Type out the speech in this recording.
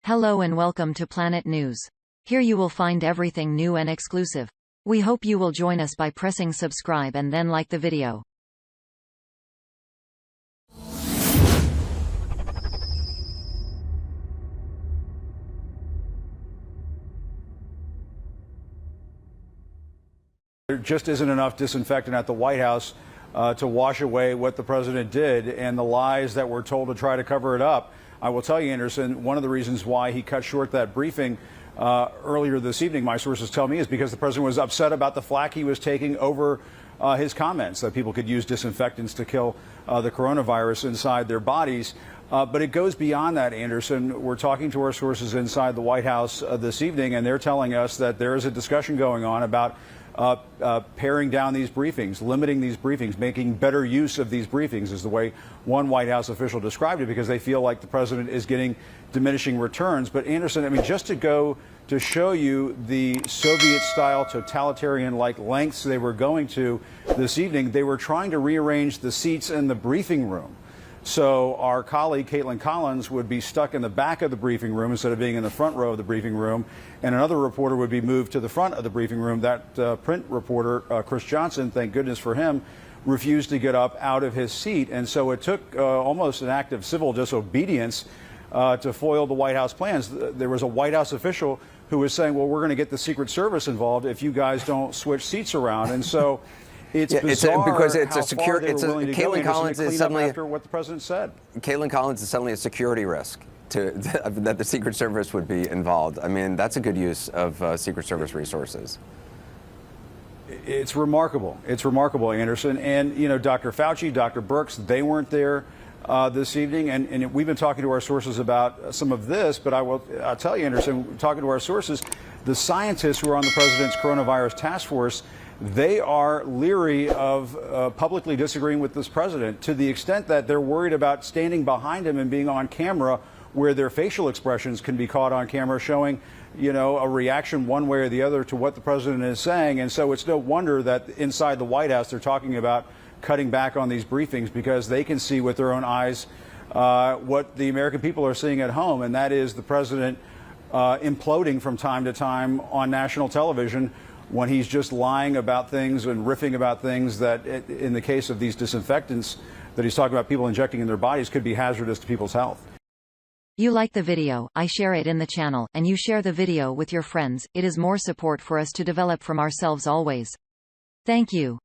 Hello and welcome to Planet News. Here you will find everything new and exclusive. We hope you will join us by pressing subscribe and then like the video. There just isn't enough disinfectant at the White House to wash away what the president did and the lies that were told to try to cover it up. I will tell you, Anderson, one of the reasons why he cut short that briefing earlier this evening, my sources tell me, is because the president was upset about the flack he was taking over his comments that people could use disinfectants to kill the coronavirus inside their bodies. But it goes beyond that, Anderson. We're talking to our sources inside the White House this evening, and they're telling us that there is a discussion going on about paring down these briefings, limiting these briefings, making better use of these briefings is the way one White House official described it, because they feel like the president is getting diminishing returns. But Anderson, I mean, just to go to show you the Soviet-style totalitarian-like lengths they were going to this evening, they were trying to rearrange the seats in the briefing room. So our colleague, Caitlin Collins, would be stuck in the back of the briefing room instead of being in the front row of the briefing room, and another reporter would be moved to the front of the briefing room. That print reporter, Chris Johnson, thank goodness for him, refused to get up out of his seat. And so it took almost an act of civil disobedience to foil the White House plans. There was a White House official who was saying, well, we're going to get the Secret Service involved if you guys don't switch seats around. And so it's bizarre because it's how a secure. far they were willing to go Caitlin Collins to is clean suddenly up after what the president said. Caitlin Collins is suddenly a security risk that the Secret Service would be involved. I mean, that's a good use of Secret Service resources. It's remarkable. It's remarkable, Anderson. And, you know, Dr. Fauci, Dr. Birx, they weren't there this evening. And we've been talking to our sources about some of this. But I'll tell you, Anderson, talking to our sources, the scientists who are on the president's coronavirus task force, they are leery of publicly disagreeing with this president to the extent that they're worried about standing behind him and being on camera where their facial expressions can be caught on camera showing, you know, a reaction one way or the other to what the president is saying. And so it's no wonder that inside the White House they're talking about cutting back on these briefings, because they can see with their own eyes what the American people are seeing at home, and that is the president imploding from time to time on national television when he's just lying about things and riffing about things that, in the case of these disinfectants that he's talking about people injecting in their bodies, could be hazardous to people's health. You like the video, I share it in the channel, and you share the video with your friends. It is more support for us to develop from ourselves always. Thank you.